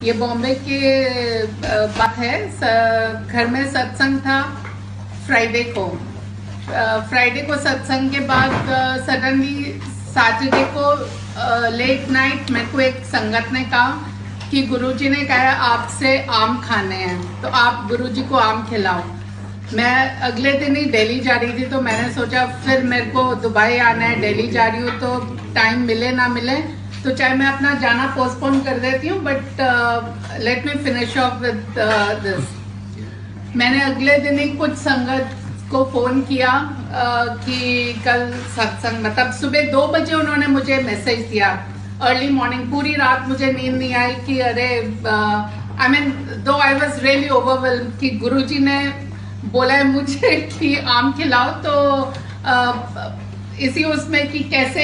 ये बॉम्बे के बात है। घर में सत्संग था फ्राइडे को। फ्राइडे को सत्संग के बाद सडनली सैटरडे को लेट नाइट मेरे को एक संगत ने कहा कि गुरुजी ने कहा आपसे आम खाने हैं, तो आप गुरुजी को आम खिलाओ। मैं अगले दिन ही दिल्ली जा रही थी, तो मैंने सोचा फिर मेरे को दुबई आना है, दिल्ली जा रही हूँ, तो टाइम मिले ना मिले तो चाहे मैं अपना जाना पोस्टपोन कर देती हूँ, but let me finish off with this. मैंने अगले दिन ही कुछ संगत को फोन किया कि कल सत्संग, मतलब सुबह 2 बजे उन्होंने मुझे मैसेज दिया, अर्ली मॉर्निंग। पूरी रात मुझे नींद नहीं आई कि अरे आई मीन दो आई वॉज रियली ओवरवेल्म कि गुरुजी ने बोला है मुझे कि आम खिलाओ, तो इसी उसमें कि कैसे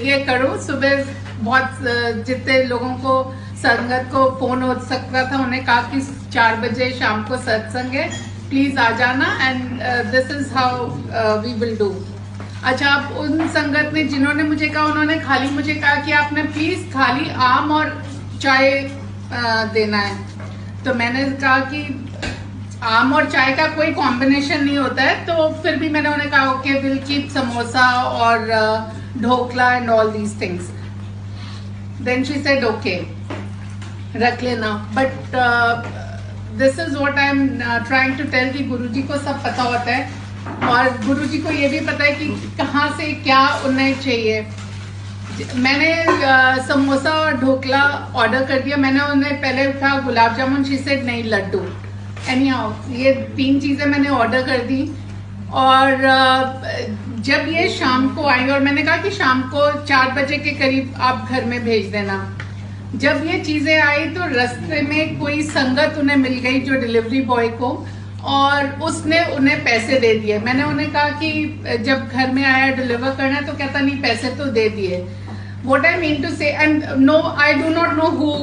ये करूं। सुबह बहुत जितने लोगों को संगत को फोन हो सकता था उन्हें कहा कि 4 बजे शाम को सत्संग है, प्लीज आ जाना, and this is how we will do. अच्छा, आप उन संगत ने जिन्होंने मुझे कहा, उन्होंने खाली मुझे कहा कि आपने प्लीज खाली आम और चाय देना है। तो मैंने कहा कि आम और चाय का कोई कॉम्बिनेशन नहीं होता है, तो फिर भी मैंने उन्हें कहा ओके विल कीप समोसा और dhokla and all these things. Then she said okay रख लेना, but this is what I am trying to tell कि गुरुजी को सब पता होता है और गुरुजी को ये भी पता है कि कहाँ से क्या उन्हें चाहिए। मैंने समोसा और ढोकला ऑर्डर कर दिया। मैंने उन्हें पहले कहा गुलाब जामुन, शी सेड नहीं लड्डू। एनी हाउ ये 3 चीजें मैंने ऑर्डर कर दी, और जब ये शाम को आई और मैंने कहा कि शाम को 4 बजे के करीब आप घर में भेज देना। जब ये चीजें आई तो रास्ते में कोई संगत उन्हें मिल गई जो डिलीवरी बॉय को, और उसने उन्हें पैसे दे दिए। मैंने उन्हें कहा कि जब घर में आया डिलीवर करना, तो कहता नहीं पैसे तो दे दिए। What I mean to say, and no, I do not know who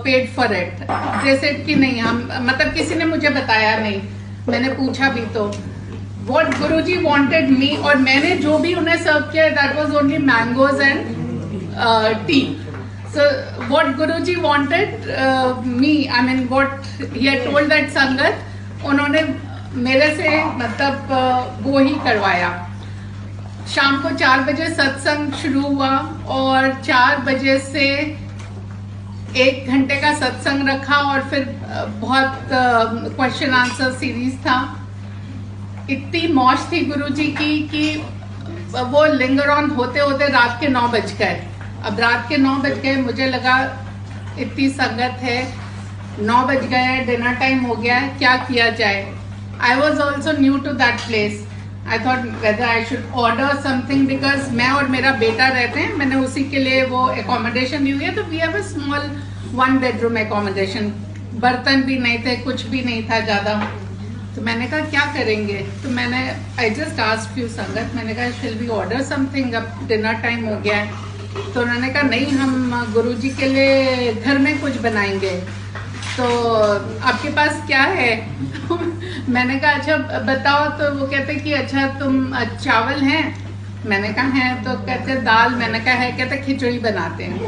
paid for it. They said कि नहीं, हम मतलब किसी ने मुझे बताया नहीं, मैंने पूछा भी तो। What Guruji wanted me, और मैंने जो भी उन्हें सर्व किया, that was only mangoes and tea. So what Guruji wanted me, I mean what he had told that संगत, उन्होंने मेरे से मतलब वो ही करवाया। शाम को 4 बजे सत्संग शुरू हुआ और 4 बजे से 1 घंटे का सत्संग रखा, और फिर बहुत क्वेश्चन आंसर सीरीज था। इतनी मौज थी गुरुजी की कि वो लिंगर ऑन होते होते रात के 9 बज गए। अब रात के 9 बज गए, मुझे लगा इतनी संगत है, 9 बज गए, डिनर टाइम हो गया है, क्या किया जाए। I was also new to that place. I thought whether I should order something, because मैं और मेरा बेटा रहते हैं, मैंने उसी के लिए वो accommodation ली हुई है। तो we have a small 1 bedroom accommodation, बर्तन भी नहीं थे, कुछ भी नहीं था ज़्यादा। तो मैंने कहा क्या करेंगे, तो मैंने I just asked few संगत, मैंने कहा shall we order something, अब डिनर टाइम हो गया है। तो उन्होंने कहा नहीं, हम गुरुजी के लिए घर में कुछ बनाएंगे, तो आपके पास क्या है? मैंने कहा अच्छा बताओ। तो वो कहते कि अच्छा तुम चावल हैं? मैंने कहा है। तो कहते दाल? मैंने कहा है। कहते खिचड़ी बनाते हैं।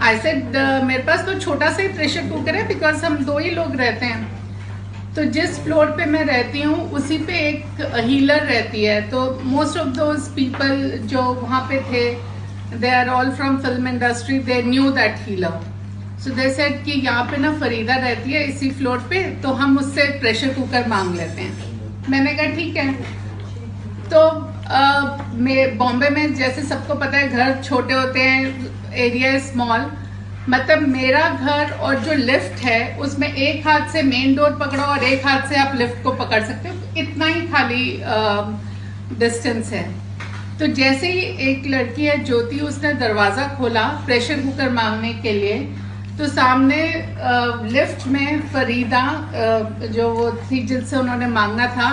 आई सेड मेरे पास तो छोटा सा ही प्रेशर कुकर है, बिकॉज हम 2 ही लोग रहते हैं। तो जिस फ्लोर पे मैं रहती हूँ उसी पे एक हीलर रहती है, तो मोस्ट ऑफ दोज पीपल जो वहाँ पे थे, they are all from film industry, they knew that healer. So they said कि यहाँ पे ना फरीदा रहती है इसी फ्लोर पे, तो हम उससे प्रेशर कुकर मांग लेते हैं। मैंने कहा ठीक है। तो बॉम्बे में जैसे सबको पता है घर छोटे होते हैं, एरिया स्मॉल, मतलब मेरा घर और जो लिफ्ट है उसमें एक हाथ से मेन डोर पकड़ो और एक हाथ से आप लिफ्ट को पकड़ सकते हो, इतना ही खाली डिस्टेंस है। तो जैसे ही एक लड़की है ज्योति, उसने दरवाजा खोला प्रेशर कुकर मांगने के लिए, तो सामने लिफ्ट में फरीदा जो वो थी जिनसे उन्होंने मांगना था,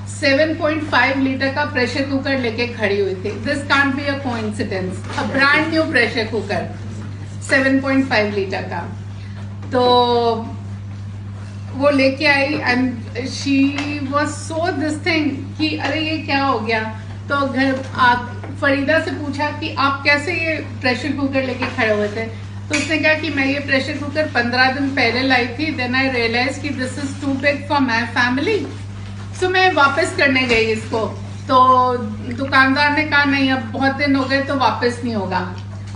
7.5 लीटर का प्रेशर कुकर लेके खड़ी हुई थी। This can't be a coincidence, a brand new pressure cooker 7.5 litre का। तो वो लेके आई and she was so this thing कि अरे ये क्या हो गया। तो घर फरीदा से पूछा कि आप कैसे ये प्रेशर कुकर लेके खड़े हुए थे, तो उसने कहा कि मैं ये प्रेशर कुकर 15 दिन पहले लाई थी, देन आई रियलाइज कि this is too big for my family, so मैं वापस करने गई इसको। तो दुकानदार ने कहा नहीं, अब बहुत दिन हो गए तो वापस नहीं होगा।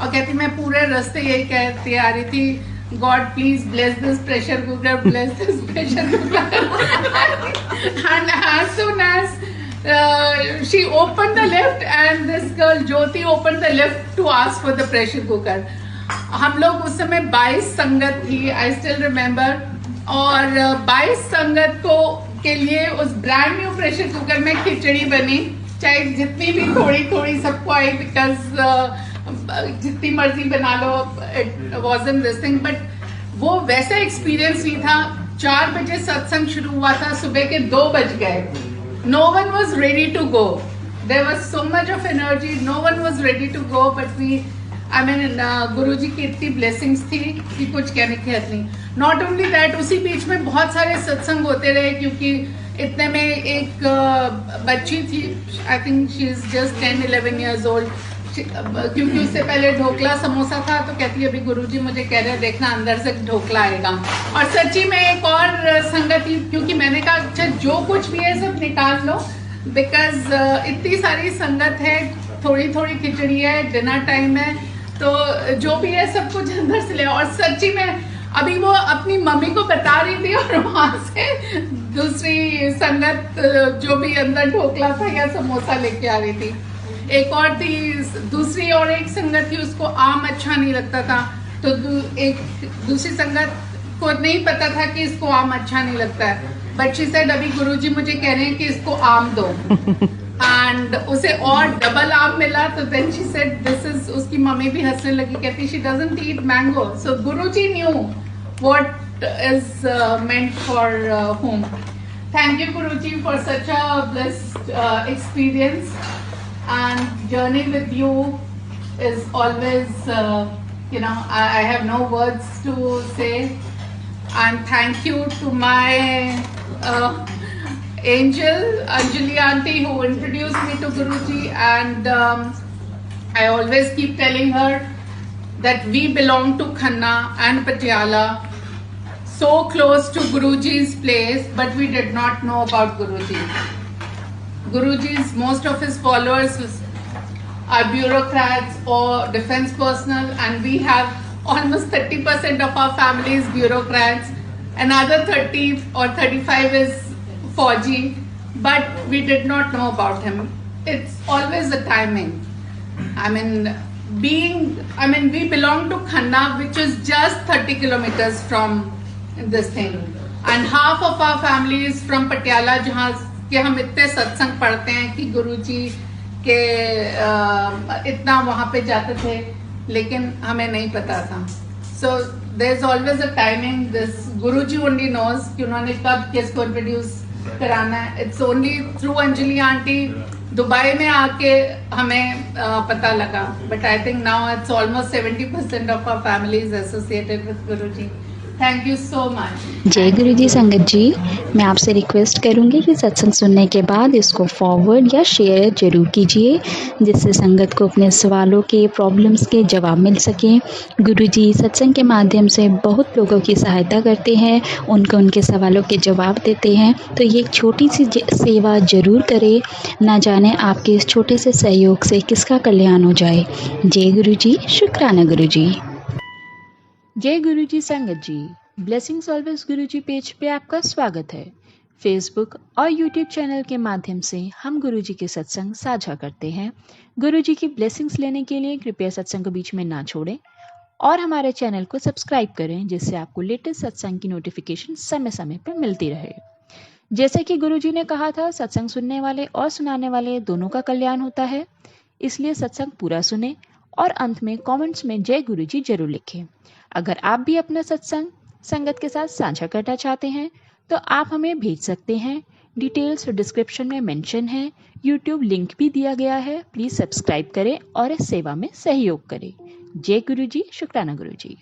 और कहती मैं पूरे रास्ते यही कहती आ रही थी, God please bless this pressure cooker, bless this pressure cooker. And as soon as she opened the lift and this girl Jyoti opened the lift to ask for the pressure cooker. हम लोग उस समय 22 संगत थी, I still remember, और 22 संगत को के लिए उस ब्रांड न्यू प्रेशर कुकर में खिचड़ी बनी, चाहे जितनी भी थोड़ी थोड़ी सबको आई, बिकॉज जितनी मर्जी बना लो, it wasn't this thing. But वो वैसा एक्सपीरियंस नहीं था। 4 बजे सत्संग शुरू हुआ था, सुबह के 2 बज गए, no one was ready to go, there was so much of energy, no one was ready to go, but we I mean Guruji की इतनी ब्लेसिंग्स थी कि कुछ कहने की हद नहीं। नॉट ओनली दैट, उसी बीच में बहुत सारे सत्संग होते रहे, क्योंकि इतने में एक बच्ची थी, I think she is just 10-11 years old, क्योंकि उससे पहले ढोकला समोसा था, तो कहती है अभी गुरुजी मुझे कह रहे हैं देखना अंदर से ढोकला आएगा। और सच्ची में एक और संगत थी, क्योंकि मैंने कहा अच्छा जो कुछ भी है सब निकाल लो, बिकॉज इतनी सारी संगत है, थोड़ी थोड़ी खिचड़ी है, डिनर टाइम है, तो जो भी है सब कुछ अंदर से ले। और सच्ची में अभी वो अपनी मम्मी को बता रही थी, और वहां से दूसरी संगत जो भी अंदर ढोकला था या समोसा लेके आ रही थी। एक और थी, दूसरी और एक संगत थी, उसको आम अच्छा नहीं लगता था, तो एक दूसरी संगत को नहीं पता था कि इसको आम अच्छा नहीं लगता है, बट शी सेड अभी गुरुजी मुझे कह रहे हैं कि इसको आम दो, एंड उसे और डबल आम मिला, तो then she said this is, उसकी मम्मी भी हंसने लगी, कहती she doesn't eat mango, so Guruji knew what is meant for whom. Thank you Guruji for such a blessed experience, and journey with you is always I have no words to say. And thank you to my angel Anjali auntie, who introduced me to Guruji, and I always keep telling her that we belong to Khanna and Patiala, so close to Guruji's place, but we did not know about Guruji. Guruji's, most of his followers are bureaucrats or defense personnel, and we have almost 30% of our family is bureaucrats, another 30 or 35 is Fauji, but we did not know about him. It's always the timing. We belong to Khanna, which is just 30 kilometers from this thing, and half of our family is from Patiala, जहाँ के हम इतने सत्संग पढ़ते हैं कि गुरुजी के इतना वहाँ पे जाते थे, लेकिन हमें नहीं पता था। So there's always a timing. This Guruji only knows कि उन्होंने कब किसको इंट्रोड्यूस कराना है। It's only through Anjali auntie Dubai में आके हमें पता लगा, but I think now it's almost 70% of our family is associated with Guruji. Thank you so much. जय गुरु जी। संगत जी, मैं आपसे रिक्वेस्ट करूंगी कि सत्संग सुनने के बाद इसको फॉरवर्ड या शेयर जरूर कीजिए, जिससे संगत को अपने सवालों के, प्रॉब्लम्स के जवाब मिल सकें। गुरु जी सत्संग के माध्यम से बहुत लोगों की सहायता करते हैं, उनको उनके सवालों के जवाब देते हैं, तो ये एक छोटी सी सेवा जरूर करें, ना जाने आपके इस छोटे से सहयोग से किसका कल्याण हो जाए। जय गुरु जी। शुक्राना गुरु जी। जय गुरु जी। संगत जी, ब्लेसिंग्स ऑलवेज गुरु जी पेज पे आपका स्वागत है। फेसबुक और यूट्यूब चैनल के माध्यम से हम गुरु जी के सत्संग साझा करते हैं। गुरु जी की ब्लेसिंग्स लेने के लिए कृपया सत्संग को बीच में ना छोड़ें और हमारे चैनल को सब्सक्राइब करें, जिससे आपको लेटेस्ट सत्संग की नोटिफिकेशन समय समय पर मिलती रहे। जैसे कि गुरु जी ने कहा था, सत्संग सुनने वाले और सुनाने वाले दोनों का कल्याण होता है, इसलिए सत्संग पूरा सुने और अंत में कमेंट्स में जय गुरु जी जरूर लिखें। अगर आप भी अपना सत्संग संगत के साथ साझा करना चाहते हैं तो आप हमें भेज सकते हैं। डिटेल्स डिस्क्रिप्शन में मेंशन है, यूट्यूब लिंक भी दिया गया है। प्लीज सब्सक्राइब करें और इस सेवा में सहयोग करें। जय गुरु जी। शुक्राना गुरु जी।